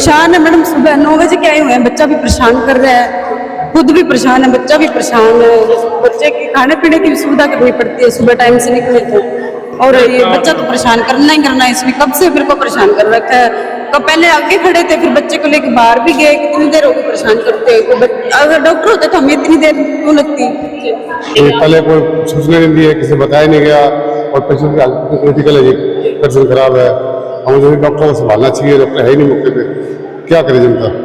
परेशान है मैडम, सुबह 9 बजे के आए हुए हैं, बच्चा भी परेशान कर रहा है, खुद भी परेशान है, बच्चा भी परेशान है। बच्चे के खाने पीने की सुविधा करनी पड़ती है, सुबह टाइम से निकले तो। और ये बच्चा तो परेशान करना ही करना है, इसने कब से मेरे को परेशान कर रखा है। कब पहले आगे खड़े थे, फिर बच्चे को लेकर बाहर भी गए, कितनी देर होगी परेशान करते हुए। अगर डॉक्टर होते तो हमें इतनी देर क्यों लगती। पहले कोई सूचना नहीं दी है, किसी बताया नहीं गया, और पेशेंट की हालत क्रिटिकल है जी, कंडीशन खराब है। हमें जो डॉक्टर को संभालना चाहिए, डॉक्टर है ही नहीं मौके पे, क्या करे जनता।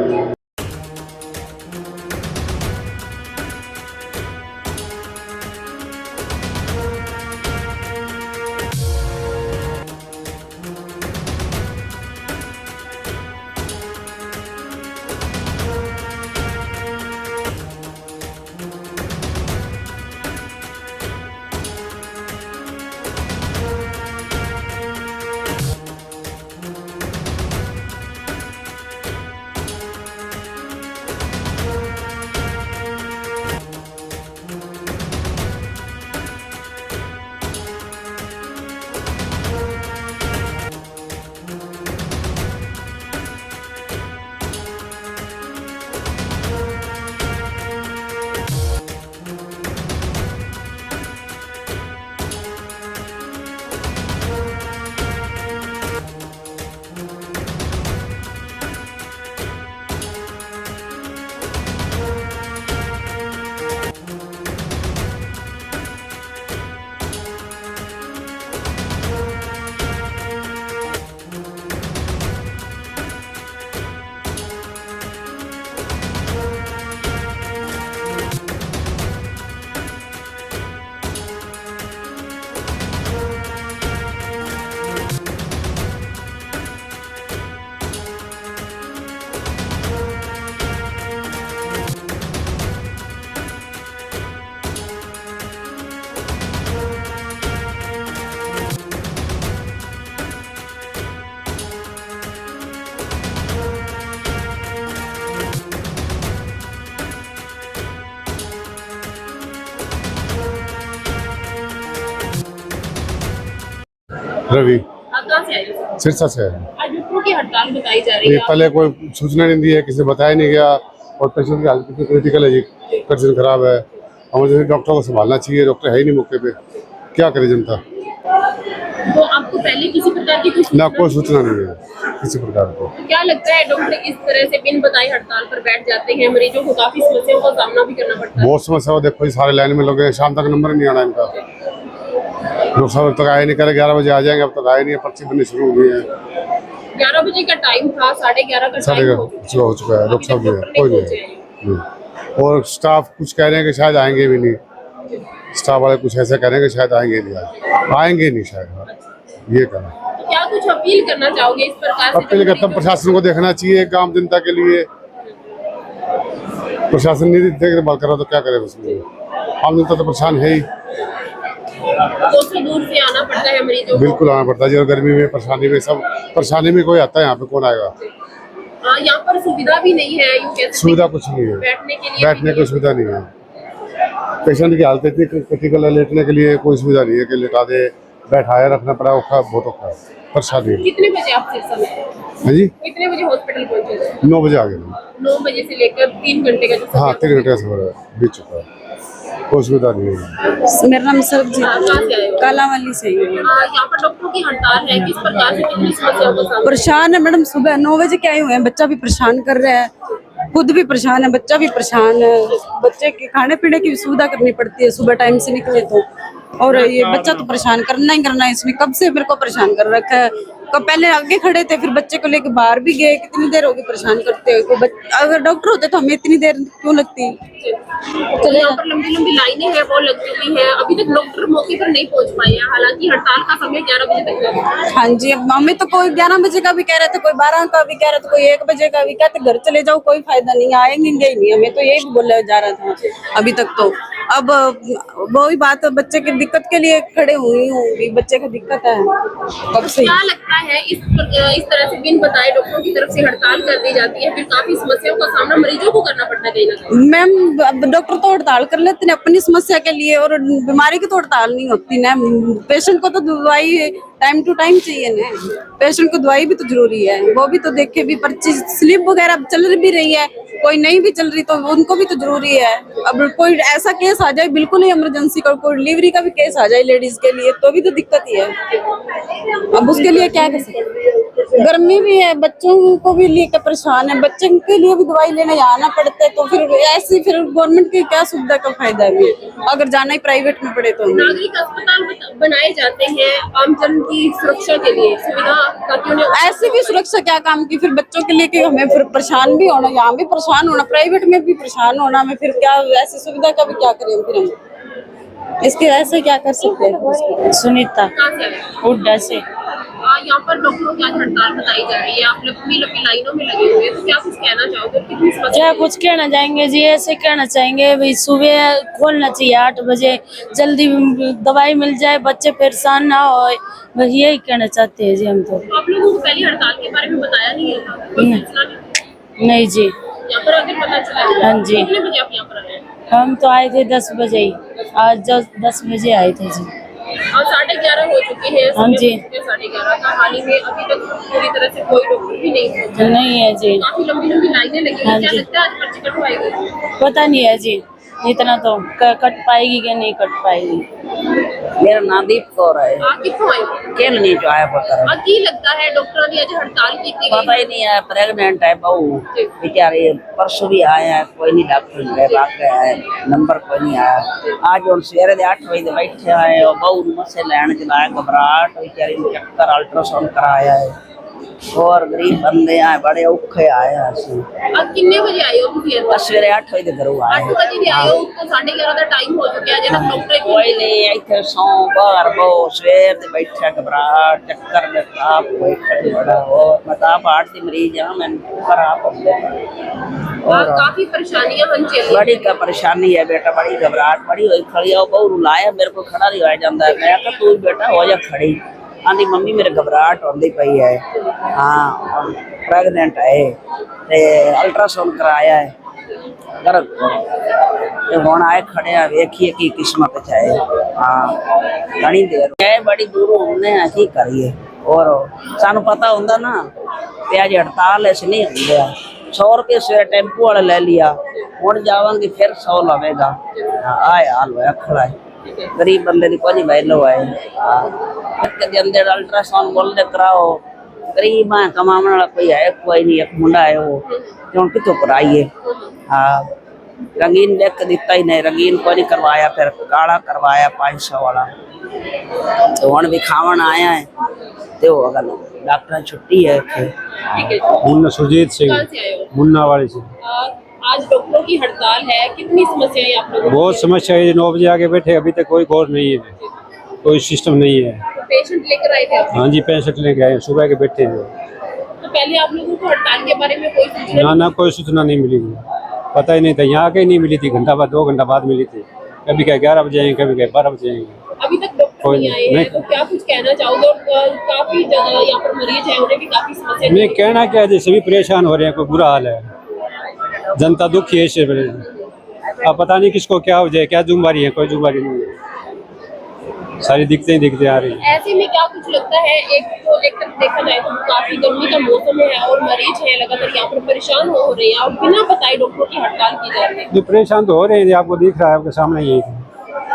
रवि आप कहाँ से आए हो? सिरसा से है। आज डॉक्टरों की हड़ताल बताई जा रही ये है। पहले कोई सूचना नहीं दी है, किसी बताया नहीं गया, और पेशेंट की हालत क्रिटिकल है जी, कंडीशन खराब है। हमें जो डॉक्टर को संभालना चाहिए, डॉक्टर है ही नहीं मौके पे, क्या करे जनता। तो आपको पहले किसी प्रकार की ना कोई सूचना नहीं है किसी प्रकार को। क्या लगता है डॉक्टर इस तरह से बिन बताई हड़ताल पर बैठ जाते हैं? मरीजों को काफी समस्याओं का सामना भी करना पड़ता है। बहुत समस्या हो, देखो ये सारे लाइन में लोग हैं, शाम तक नंबर नहीं आना इनका। लोग सब अब तक आए नहीं, करे 11 बजे आ जाएंगे, अब तक आए नहीं है, पर्ची बननी शुरू हो गई है। 11 बजे का टाइम था, 11:30 का साढ़े टाइम हो चुका है, लोग सब भी है, कोई नहीं है। और स्टाफ कुछ कह रहे हैं कि शायद आएंगे भी नहीं, स्टाफ वाले कुछ ऐसा कह रहे हैं कि शायद आएंगे नहीं, आएंगे नहीं शायद, ये कहना। तो क्या कुछ अपील करना चाहोगे इस प्रकार से? अपील करता हूं प्रशासन को देखना चाहिए आम जनता के लिए। प्रशासन नहीं देखभाल कर रहा तो क्या करे, उसमें आम जनता तो परेशान है ही। 200 दूर से आना पड़ता है मरीजों को। बिल्कुल आना पड़ता है जी, और गर्मी में परेशानी में, सब परेशानी में कोई आता है यहाँ पे, कौन आएगा। यहाँ पर सुविधा भी नहीं है, यूं कह सकते सुविधा कुछ नहीं है, बैठने की सुविधा नहीं है। पेशेंट की हालत इतनी क्रिटिकल है, लेटने के लिए कोई सुविधा नहीं है कि लेटा दे, बैठाया रखना पड़ा, औखा बहुत औखा है, परेशानी। कितने बजे आप सिरसा में? हाँ जी, कितने बजे हॉस्पिटल पहुंचे? 9 बजे आ गए। 9 बजे से लेकर 3 घंटे का जो समय हाँ 3 घंटे का सफर बीत चुका है, कोई सुविधा नहीं है। मेरा नाम सरबजीत, कहाँ से आए हो? कालावाली से ही हूँ। यहाँ पर डॉक्टरों की हड़ताल है, किस प्रकार से कितनी समस्याओं का सामना? परेशान है मैडम, सुबह 9 बजे के आए हुए हैं, बच्चा भी परेशान कर रहा है, खुद भी परेशान है, बच्चा भी परेशान है। बच्चे के खाने पीने की सुविधा करनी पड़ती है, सुबह टाइम से निकले तो। और ये बच्चा तो परेशान करना ही करना है, इसने कब से मेरे को परेशान कर रखा है। कब पहले आगे खड़े थे, फिर बच्चे को लेकर बाहर भी गए, कितनी देर होगी परेशान करते हुए। अगर डॉक्टर होते तो हमें इतनी देर क्यों लगती। तो यहाँ पर लंबी लंबी लाइनें हैं, वो लग चुकी है, अभी तक डॉक्टर मौके पर नहीं पहुँच पाए हैं। हालांकि हड़ताल का समय 11 बजे तक है। हाँ जी, अब हमें तो कोई 11 बजे का भी कह रहे थे, कोई 12 का भी कह रहे थे, कोई 1 बजे का भी कहते घर चले जाओ, कोई फायदा नहीं, आएंगे ही नहीं। हमें तो यही बोला जा रहा था अभी तक तो। अब वो ही बात, बच्चे की दिक्कत के लिए खड़े हुई हूँ, बच्चे को दिक्कत है कब से। क्या लगता है इस तरह से बिन बताए डॉक्टरों की तरफ से हड़ताल कर दी जाती है, फिर काफी समस्याओं का सामना मरीजों को करना पड़ता है कहीं ना कहीं। मैम अब डॉक्टर तो हड़ताल कर लेते हैं अपनी समस्या के लिए, और बीमारी की तो हड़ताल नहीं होती ना। पेशेंट को तो दवाई टाइम टू टाइम चाहिए ना, पेशेंट को दवाई भी तो जरूरी है, वो भी तो देखे भी, पर्ची स्लिप वगैरह चल भी रही है, कोई नहीं भी चल रही तो उनको भी तो जरूरी है। अब कोई ऐसा केस आ जाए बिल्कुल ही इमरजेंसी का, कोई डिलीवरी का भी केस आ जाए लेडीज के लिए तो भी तो दिक्कत ही है। अब उसके लिए क्या कर सकते, गर्मी भी है, बच्चों को भी लेकर परेशान है, बच्चों के लिए भी दवाई लेने आना पड़ता है, तो फिर ऐसी फिर गवर्नमेंट की क्या सुविधा का फायदा है अगर जाना ही प्राइवेट में पड़े तो। नागरिक अस्पताल बनाए जाते हैं आमजन की सुरक्षा के लिए, सुविधा ताकि उन्हें ऐसी भी सुरक्षा क्या काम की, फिर बच्चों के लिए कि हमें फिर परेशान भी होना, यहाँ भी परेशान होना, प्राइवेट में भी परेशान होना, में फिर क्या ऐसी सुविधा का भी क्या करें फिर हम, इसके ऐसे क्या कर सकते हैं। सुनीता कहाँ से आए? हुड्डा से। यहाँ पर डॉक्टरों की आज हड़ताल बताई जा रही है, आप लंबी लंबी लाइनों में लगे हुए हैं, तो क्या कुछ कहना चाहोगे, कितनी समस्या क्या कुछ कहना चाहेंगे जी, ऐसे कहना चाहेंगे भाई सुबह खोलना चाहिए 8 बजे, जल्दी दवाई मिल जाए, बच्चे परेशान ना हो, बस यही कहना चाहते हैं जी हम तो। आप लोगों को पहली हड़ताल के बारे में बताया नहीं है, कोई सूचना नहीं? नहीं जी। यहाँ पर आगे पता चला? हाँ जी। कितने बजे आप यहाँ पर आए? हम तो आए थे 10 बजे ही, आज 10 बजे आए थे जी। और 11:30 हो चुके हैं। हाँ जी। 11:30 का हाल ही में अभी तक पूरी तरह से कोई डॉक्टर भी नहीं पहुंचा। नहीं है जी। काफी लंबी लंबी लाइनें लगी हाँ हैं, क्या जी। लगता है आज पर्ची कटवाएगी? पता नहीं है जी, इतना तो कट पाएगी कि नहीं कट पाएगी। मेरा नाम दीप कौर है। आप कितों आए हो? केल नहीं जो आया पता है, की लगता है डॉक्टरों ने आज हड़ताल की थी, पता ही नहीं है, प्रेग्नेंट है बहू बेचारे, परसों भी आए हैं, कोई नहीं डॉक्टर ले भाग गया है, नंबर कोई नहीं आया। आज हम सवेरे दे 8 बजे बैठे आए और बहू मसे लैन चलाया, घबराहट बेचारी ने चक्कर, अल्ट्रासाउंड कराया है, और गरीब बंदे आए, बड़े औखे आए हैं। अब कितने बजे आए हो तुम? बस सवेरे 8 बजे घरों आए 8 बजे भी आए हो तो 11:30 का टाइम हो चुका है, जब डॉक्टर कोई नहीं इतने सौ बार बहु सवेर से बैठा, घबराहट चक्कर में ताप कोई खड़े बड़ा हो, मैं ताप 8 दी मरीज हाँ, मैं खराब हो गया और काफी परेशानियां हम झेल बड़ी का परेशानी है बेटा, बड़ी घबराहट बड़ी हुई, खड़ी हो बहु रुलाया, मेरे को खड़ा नहीं हो जाता है, मैं कहा तू बेटा हो जा खड़ी, आंधी मम्मी मेरे घबराहट होती पई है, हाँ प्रेगनेंट है, अल्ट्रासाउंड कराया है, ਹੁਣ आए खड़े आ वेखिए की किस्मत है। हाँ घनी देर है, बड़ी दूर होने की करिए, और सानू पता होंदा ना कि आज हड़ताल ऐसे नहीं होंगे, 100 रुपये से टेम्पो वाला ले लिया, हुण जावांगे फिर 100 लवेगा, आए हाल होया खड़ा है, गरीब बंदे की कोई वैल्यू है। अंदर अल्ट्रासाउंड बोलते कराओ, गरीब है, कमाने वाला कोई है कोई नहीं, एक मुंडा है वो क्यों कितों कराइए। हाँ रंगीन देख के दिता ही नहीं, रंगीन को नहीं करवाया, फिर काला करवाया 500 वाला, तो हुण भी खावन आया है, तो अगर डॉक्टर छुट्टी है। मुन्ना सुरजीत सिंह, कहाँ से आए हो? मुन्ना वाले से। आज डॉक्टरों की हड़ताल है, कितनी समस्याएं आप लोगों को? बहुत समस्या है, 9 बजे आके बैठे, अभी तक कोई गौर नहीं है, कोई सिस्टम नहीं है। पेशेंट लेकर आए थे आप? हाँ जी 65 लेके आए, सुबह के बैठे थे। तो पहले आप लोगों को हड़ताल के बारे में कोई सूचना ना ना कोई सूचना नहीं मिली, पता ही नहीं था, यहाँ आके ही नहीं मिली थी, घंटा बाद 2 घंटा बाद मिली थी, कभी कहे 11 बजे आएंगे, कभी कहे 12 बजे आएंगे। अभी तक डॉक्टर नहीं आए हैं, तो क्या कुछ कहना चाहोगे? और काफी जगह यहाँ पर मरीज हैं, उन्हें भी काफी समस्या मैं कहना क्या है, सभी परेशान हो रहे हैं, कोई बुरा हाल है, जनता दुखी है इससे। अब पता नहीं किसको क्या हो जाए, क्या जुम्मेवारी है, कोई जुम्मेवारी नहीं है, सारी दिक्कतें ही दिक्कतें आ रही हैं। ऐसे में क्या कुछ लगता है, एक तरफ देखा जाए तो काफी गर्मी का मौसम है और मरीज है लगातार यहाँ पर परेशान हो रहे हैं, और बिना बताए डॉक्टरों की हड़ताल की जा रही है। जो परेशान तो हो रहे हैं, आपको दिख रहा है, आपके सामने ही है,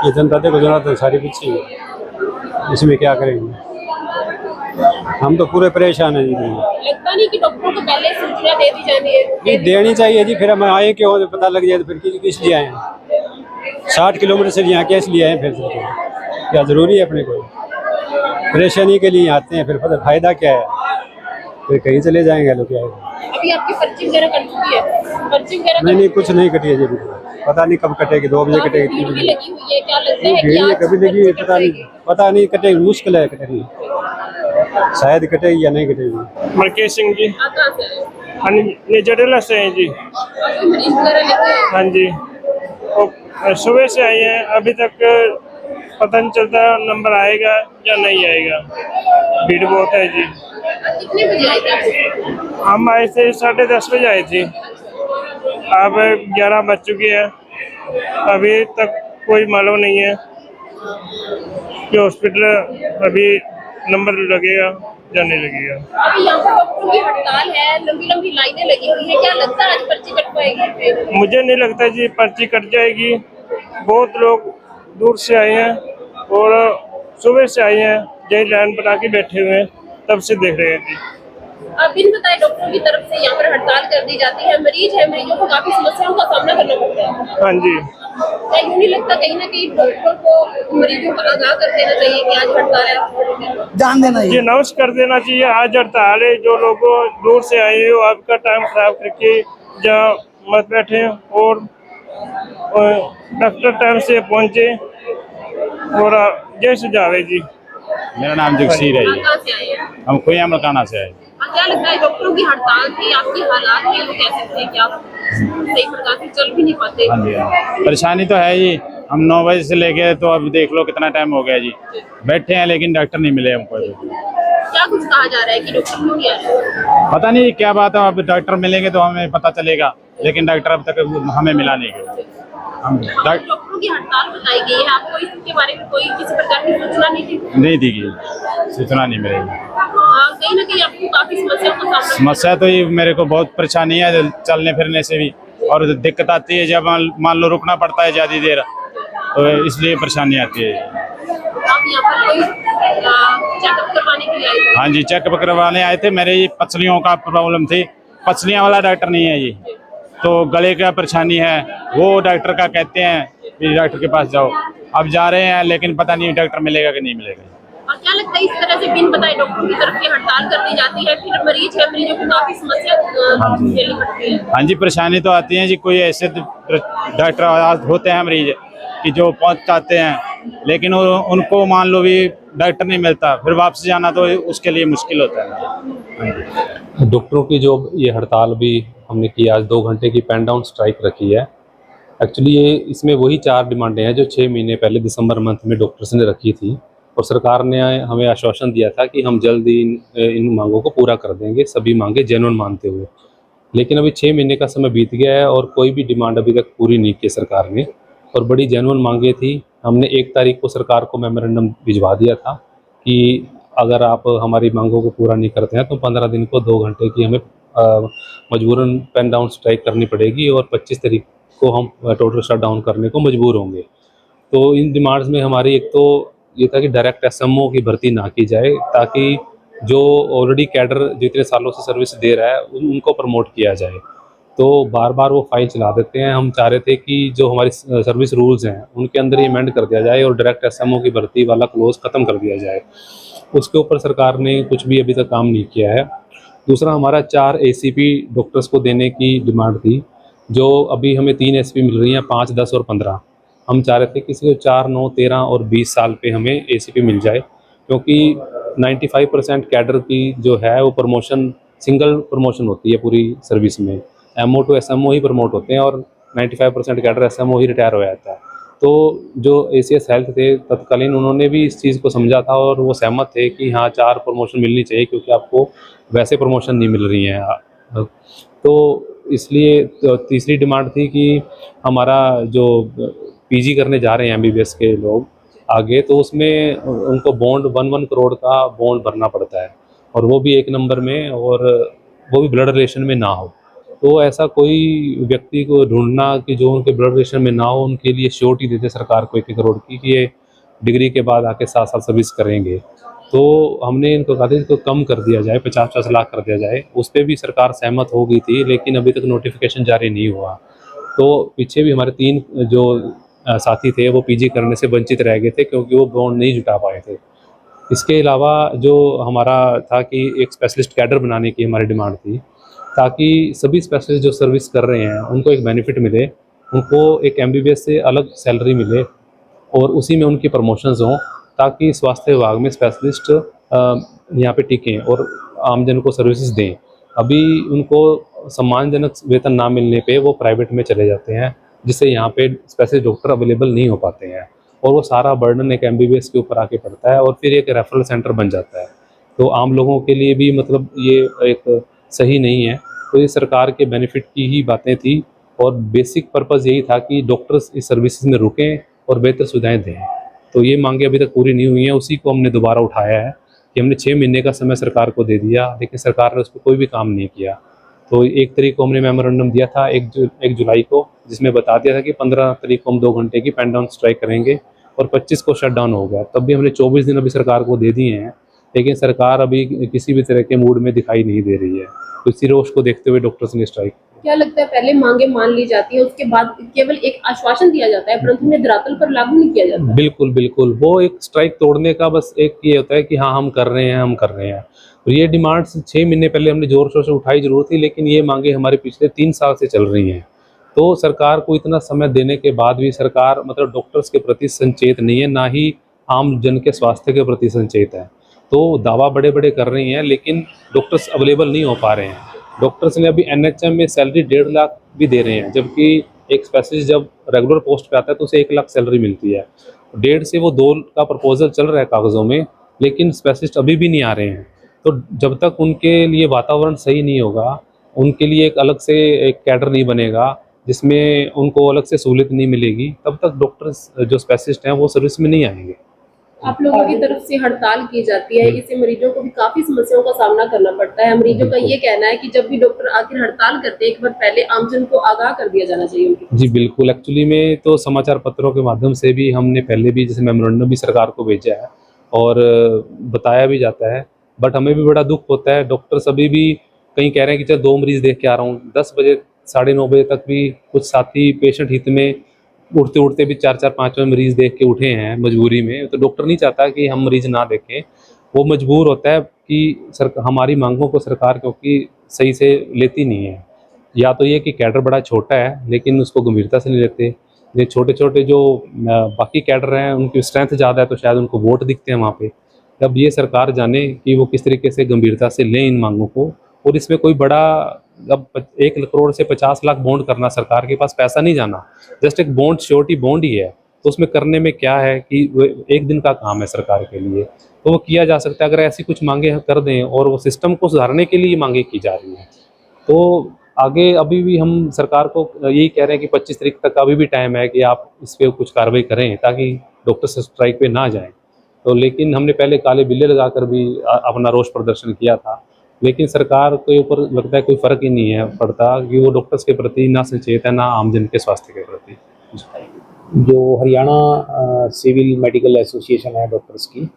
ये जनता देखो जरूरत है सारी पीछे है, इसमें क्या करेंगे, हम तो पूरे परेशान हैं जी। लगता नहीं कि डॉक्टरों को पहले सूचना दे दी जानी है? ये देनी चाहिए जी, फिर हम आए क्यों, पता लग जाए तो फिर किस लिए आए हैं, 60 किलोमीटर से यहाँ कैसे लिए आए, फिर क्या जरूरी है, अपने को परेशानी के लिए आते हैं, फिर फायदा क्या है, फिर कहीं चले जाएंगे लोग क्या है। अभी आपकी पर्ची वगैरह कट चुकी है? पर्ची वगैरह नहीं कुछ नहीं कटी है जी, पता नहीं कब कटेगी, 2 बजे कटेगी, 3 भीड़ भी बजे लगी हुई है, क्या लगता है कि भीड़ आज कभी लगी है, पर्ची पता नहीं कटेगी, मुश्किल है कटेगी, शायद कटेगी या नहीं कटेगी। मलकेश सिंह जी। आप कहाँ से आए हो? हाँ जी, नेजरला से हैं जी। आपके मरीज वगैरह लेके आए? हाँ जी, वो सुबह से आई हैं, अभी तक पता नहीं चलता नंबर आएगा या नहीं आएगा, भीड़ बहुत है जी। कितने बजे आए थे? हम आए थे 10:30 बजे आए थे, अब 11 बज चुके हैं, अभी तक कोई मालूम नहीं है कि हॉस्पिटल अभी नंबर लगेगा या नहीं लगेगा। अभी यहाँ पर डॉक्टरों की हड़ताल है, लंबी लंबी लाइनें लगी हुई है, क्या लगता है आज पर्ची कट पाएगी? मुझे नहीं लगता जी पर्ची कट जाएगी, बहुत लोग दूर से आए हैं और सुबह से आए हैं, यही लाइन बना के बैठे हुए हैं, तब से देख रहे हैं जी। अब बिन बताए डॉक्टरों की तरफ से यहाँ पर हड़ताल कर दी जाती है, मरीज है, मरीजों को काफी समस्याओं का सामना करना पड़ता है। हाँ जी, क्या यूँ नहीं लगता कहीं ना कहीं डॉक्टर को मरीजों को आगाह कर देना चाहिए कि आज हड़ताल है, जान देना ये अनाउंस कर देना चाहिए आज हड़ताल है, जो लोग दूर से आए हो आपका टाइम खराब करके जहाँ मत बैठे और डॉक्टर टाइम से पहुँचे और जय सुझाव है जी। मेरा नाम जगसीर है जी। कहाँ से आए हैं? हम खुया मकाना से आए। क्या लगता है डॉक्टरों की हड़ताल थी, आपकी हालात में वो कह सकते हैं कि आप सही प्रकार से चल भी नहीं पाते? हाँ जी, हाँ। परेशानी तो है ही, हम 9 बजे से लेके तो अब देख लो कितना टाइम हो गया जी, बैठे हैं लेकिन डॉक्टर नहीं मिले हमको। क्या कुछ कहा जा रहा है कि डॉक्टर क्यों नहीं आ रहे? पता नहीं क्या बात है, अब डॉक्टर मिलेंगे तो हमें पता चलेगा, लेकिन डॉक्टर अब तक हमें मिला नहीं गया। हम डॉक्टरों की हड़ताल बताई गई है, आपको इसके बारे में कोई किसी प्रकार की सूचना नहीं दी? नहीं दी गई, सूचना नहीं मिलेगी। कहीं ना कहीं आपको काफी समस्याओं का सामना समस्या तो ये मेरे को बहुत परेशानी है चलने फिरने से भी, और दिक्कत आती है जब मान लो रुकना पड़ता है ज़्यादा देर, तो इसलिए परेशानी आती है। आप यहाँ पर कोई चेकअप करवाने के लिए आए थे? हाँ जी, चेकअप करवाने आए थे, मेरे ये पसलियों का प्रॉब्लम थी, पसलियाँ वाला डॉक्टर नहीं है ये, तो गले का परेशानी है, वो डॉक्टर का कहते हैं कि डॉक्टर के पास जाओ, अब जा रहे हैं लेकिन पता नहीं डॉक्टर मिलेगा कि नहीं मिलेगा। और क्या लगता है इस तरह से बिन बताए डॉक्टरों की तरफ से हड़ताल कर दी जाती है, फिर मरीज है, मरीजों को काफी समस्या झेलनी पड़ती है? हाँ जी, परेशानी तो आती है जी, कोई ऐसे डॉक्टर होते हैं मरीज कि जो पहुँच जाते हैं लेकिन उनको मान लो भी डॉक्टर नहीं मिलता, फिर वापस जाना तो उसके लिए मुश्किल होता है। डॉक्टरों की जो ये हड़ताल भी हमने की, आज 2 घंटे की पेन डाउन स्ट्राइक रखी है। एक्चुअली ये इसमें वही 4 डिमांडें हैं जो 6 महीने पहले दिसंबर मंथ में डॉक्टर्स ने रखी थी, और सरकार ने हमें आश्वासन दिया था कि हम जल्द ही इन मांगों को पूरा कर देंगे, सभी मांगे जेन्युइन मानते हुए। लेकिन अभी 6 महीने का समय बीत गया है और कोई भी डिमांड अभी तक पूरी नहीं की सरकार ने, और बड़ी जेन्युइन मांगे थी। हमने 1 तारीख को सरकार को मेमोरेंडम भिजवा दिया था कि अगर आप हमारी मांगों को पूरा नहीं करते हैं तो 15 दिन को 2 घंटे की हमें मजबूरन पेन डाउन स्ट्राइक करनी पड़ेगी, और 25 तारीख को हम टोटल शट डाउन करने को मजबूर होंगे। तो इन डिमांड्स में हमारी एक तो ये था कि डायरेक्ट एसएमओ की भर्ती ना की जाए, ताकि जो ऑलरेडी कैडर जितने सालों से सर्विस दे रहा है उनको प्रमोट किया जाए। तो बार बार वो फाइल चला देते हैं। हम चाह रहे थे कि जो हमारी सर्विस रूल्स हैं उनके अंदर ये अमेंड कर दिया जाए और डायरेक्ट एसएमओ की भर्ती वाला क्लोज ख़त्म कर दिया जाए। उसके ऊपर सरकार ने कुछ भी अभी तक काम नहीं किया है। दूसरा, हमारा 4 एसीपी डॉक्टर्स को देने की डिमांड थी, जो अभी हमें 3 एसीपी मिल रही हैं, 5, 10 और 15। हम चाह रहे थे कि इसको 4, 9, 13 और 20 साल पे हमें एसीपी मिल जाए, क्योंकि 95% कैडर की जो है वो प्रमोशन सिंगल प्रमोशन होती है पूरी सर्विस में। एमओ टू एसएमओ ही प्रमोट होते हैं और 95% कैडर एसएमओ ही रिटायर हो जाता है। तो जो एसीएस हेल्थ थे तत्कालीन, उन्होंने भी इस चीज़ को समझा था और वो सहमत थे कि हाँ 4 प्रमोशन मिलनी चाहिए, क्योंकि आपको वैसे प्रमोशन नहीं मिल रही हैं। तो इसलिए तीसरी डिमांड थी कि हमारा जो पीजी करने जा रहे हैं एमबीबीएस के लोग आगे, तो उसमें उनको बॉन्ड 1 करोड़ का बॉन्ड भरना पड़ता है, और वो भी 1 नंबर में, और वो भी ब्लड रिलेशन में ना हो। तो ऐसा कोई व्यक्ति को ढूंढना कि जो उनके ब्लड रिलेशन में ना हो, उनके लिए श्योरिटी देते सरकार को 1 करोड़ की कि ये डिग्री के बाद आके 7 साल सर्विस करेंगे। तो हमने इनको कहा था इसको कम कर दिया जाए, 50-50 लाख कर दिया जाए। उस पर भी सरकार सहमत हो गई थी, लेकिन अभी तक नोटिफिकेशन जारी नहीं हुआ। तो पीछे भी हमारे 3 जो साथी थे वो पीजी करने से वंचित रह गए थे, क्योंकि वो बॉन्ड नहीं जुटा पाए थे। इसके अलावा जो हमारा था कि एक स्पेशलिस्ट कैडर बनाने की हमारी डिमांड थी, ताकि सभी स्पेशलिस्ट जो सर्विस कर रहे हैं उनको एक बेनिफिट मिले, उनको एक एमबीबीएस से अलग सैलरी मिले और उसी में उनकी प्रमोशंस हों, ताकि स्वास्थ्य विभाग में स्पेशलिस्ट यहाँ पे टिकें और आमजन को सर्विसेज दें। अभी उनको सम्मानजनक वेतन ना मिलने पे वो प्राइवेट में चले जाते हैं, जिससे यहाँ पे स्पेशलिस्ट डॉक्टर अवेलेबल नहीं हो पाते हैं, और वो सारा बर्डन एक MBBS के ऊपर आके पड़ता है और फिर एक रेफरल सेंटर बन जाता है। तो आम लोगों के लिए भी मतलब ये एक सही नहीं है। तो ये सरकार के बेनिफिट की ही बातें थी और बेसिक पर्पज़ यही था कि डॉक्टर्स इस सर्विसेज में रुकें और बेहतर सुविधाएं दें। तो ये मांगे अभी तक पूरी नहीं हुई हैं, उसी को हमने दोबारा उठाया है कि हमने 6 महीने का समय सरकार को दे दिया, लेकिन सरकार ने उस पर कोई भी काम नहीं किया। तो 1 तारीख को हमने मेमोरेंडम दिया था 1 जुलाई को, जिसमें बता दिया था कि 15 तारीख को हम 2 घंटे की पेन डाउन स्ट्राइक करेंगे और 25 को शट डाउन हो गया। तब भी हमने 24 दिन अभी सरकार को दे दिए हैं, लेकिन सरकार अभी किसी भी तरह के मूड में दिखाई नहीं दे रही है। तो इसी रोष को देखते हुए डॉक्टर्स ने स्ट्राइक। क्या लगता है पहले मांगे मान ली जाती है, उसके बाद केवल एक आश्वासन दिया जाता है परंतु उन्हें धरातल पर लागू नहीं किया जाता? बिल्कुल बिल्कुल, वो एक स्ट्राइक तोड़ने का बस एक ये होता है कि हाँ हम कर रहे हैं, हम कर रहे हैं। और ये डिमांड्स 6 महीने पहले हमने जोर शोर से उठाई जरूर थी, लेकिन ये मांगे हमारे पिछले 3 साल से चल रही हैं। तो सरकार को इतना समय देने के बाद भी सरकार मतलब डॉक्टर्स के प्रति संचेत नहीं है, ना ही आम जन के स्वास्थ्य के प्रति संचेत है। तो दावा बड़े बड़े कर रही हैं, लेकिन डॉक्टर्स अवेलेबल नहीं हो पा रहे हैं। डॉक्टर्स ने अभी NHM में सैलरी 1.5 लाख भी दे रहे हैं, जबकि एक स्पेशलिस्ट जब रेगुलर पोस्ट पे आता है तो उसे 1 लाख सैलरी मिलती है। 1.5 से वो 2 का प्रपोजल चल रहा है कागज़ों में, लेकिन स्पेशलिस्ट अभी भी नहीं आ रहे हैं। तो जब तक उनके लिए वातावरण सही नहीं होगा, उनके लिए एक अलग से एक कैडर नहीं बनेगा जिसमें उनको अलग से सहूलियत नहीं मिलेगी, तब तक डॉक्टर्स जो स्पेशलिस्ट हैं वो सर्विस में नहीं आएंगे। आप लोगों की तरफ से हड़ताल की जाती है, इससे मरीजों को भी काफी समस्याओं का सामना करना पड़ता है। मरीजों का ये कहना है कि जब भी डॉक्टर आखिर हड़ताल करते हैं, एक बार पहले आमजन को आगाह कर दिया जाना चाहिए उनकी। जी बिल्कुल, एक्चुअली में तो समाचार पत्रों के माध्यम से भी हमने पहले भी जैसे मेमोरेंडम भी सरकार को भेजा है और बताया भी जाता है, बट हमें भी बड़ा दुख होता है। डॉक्टर्स अभी भी कहीं कह रहे हैं कि चल 2 मरीज देख के आ रहा हूँ, 10 बजे 9:30 बजे तक भी कुछ साथी पेशेंट हित में उठते उठते भी 4-4 5 मरीज देख के उठे हैं मजबूरी में। तो डॉक्टर नहीं चाहता कि हम मरीज ना देखें, वो मजबूर होता है कि हमारी मांगों को सरकार क्योंकि सही से लेती नहीं है। या तो ये कि कैडर बड़ा छोटा है लेकिन उसको गंभीरता से नहीं लेते, ये छोटे छोटे जो बाकी कैडर हैं उनकी स्ट्रेंथ ज़्यादा है तो शायद उनको वोट दिखते हैं वहाँ पे। अब ये सरकार जाने कि वो किस तरीके से गंभीरता से लें इन मांगों को। और इसमें कोई बड़ा अब 1 करोड़ से 50 लाख बॉन्ड करना, सरकार के पास पैसा नहीं जाना, जस्ट एक बॉन्ड श्योरिटी बॉन्ड ही है। तो उसमें करने में क्या है कि वो 1 दिन का काम है सरकार के लिए, तो वो किया जा सकता है अगर ऐसी कुछ मांगे कर दें और वो सिस्टम को सुधारने के लिए मांगे की जा रही हैं। तो आगे अभी भी हम सरकार को यही कह रहे हैं कि 25 तारीख तक अभी भी टाइम है कि आप इस पर कुछ कार्रवाई करें ताकि डॉक्टर स्ट्राइक पे ना जाएं। तो लेकिन हमने पहले काले बिल्ले लगाकर भी अपना रोष प्रदर्शन किया था, लेकिन सरकार के ऊपर लगता है कोई फ़र्क ही नहीं है पड़ता कि वो डॉक्टर्स के प्रति ना सचेत है ना आमजन के स्वास्थ्य के प्रति। जो हरियाणा सिविल मेडिकल एसोसिएशन है डॉक्टर्स की,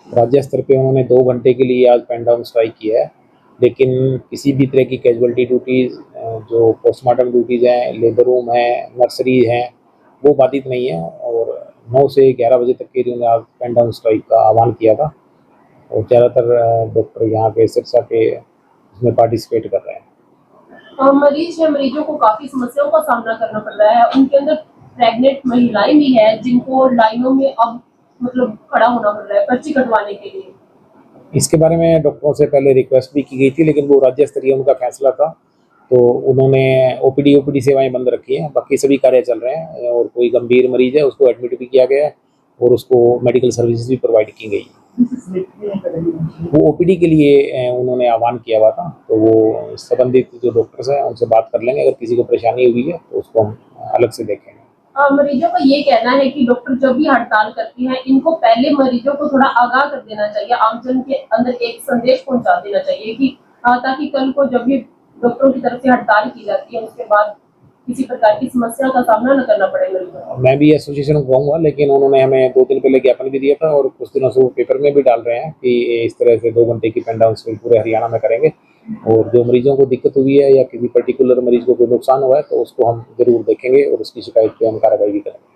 राज्य स्तर पे उन्होंने 2 घंटे के लिए आज पेन डाउन स्ट्राइक किया है, लेकिन किसी भी तरह की कैजुअलिटी ड्यूटीज़, जो पोस्टमार्टम ड्यूटीज़ हैं, लेबर रूम है, नर्सरी हैं, वो बाधित नहीं है। और 9 से 11 बजे तक के लिए उन्होंने आज पेन डाउन स्ट्राइक का आह्वान किया था और ज़्यादातर डॉक्टर यहाँ के सिरसा के उसमें पार्टिसिपेट कर रहे हैं। मरीज है, मरीजों को काफी समस्याओं का सामना करना पड़ रहा है। उनके अंदर प्रेग्नेंट महिलाएं भी हैं जिनको लाइनों में अब मतलब खड़ा होना पड़ रहा है पर्ची कटवाने के लिए। इसके बारे में डॉक्टरों से पहले रिक्वेस्ट भी की गई थी, लेकिन वो राज्य स्तरीय उनका फैसला था, तो उन्होंने ओपीडी सेवाएं बंद रखी हैं, बाकी सभी कार्य चल रहे हैं। और कोई गंभीर मरीज है उसको एडमिट भी किया गया है और उसको मेडिकल सर्विसेज भी प्रोवाइड की गई। वो ओपीडी के लिए उन्होंने आह्वान किया हुआ था, तो वो संबंधित जो डॉक्टर्स हैं उनसे बात कर लेंगे, अगर किसी को परेशानी हुई है तो उसको हम अलग से देखेंगे। मरीजों का ये कहना है कि डॉक्टर जब भी हड़ताल करती हैं इनको पहले मरीजों को थोड़ा आगाह कर देना चाहिए, आमजन के अंदर एक संदेश पहुंचा देना चाहिए कि ताकि कल को जब भी डॉक्टरों की तरफ से हड़ताल की जाती है उसके बाद किसी प्रकार की समस्या का सामना न करना पड़े मरीजों को। मैं भी एसोसिएशन को कहूँगा, लेकिन उन्होंने हमें 2 दिन पहले ज्ञापन भी दिया था और कुछ दिनों से वो पेपर में भी डाल रहे हैं कि इस तरह से 2 घंटे की पेन डाउन पूरे हरियाणा में करेंगे। और जो मरीजों को दिक्कत हुई है या किसी पर्टिकुलर मरीज को कोई नुकसान हुआ है तो उसको हम जरूर देखेंगे और उसकी शिकायत पे हम कार्रवाई भी करेंगे।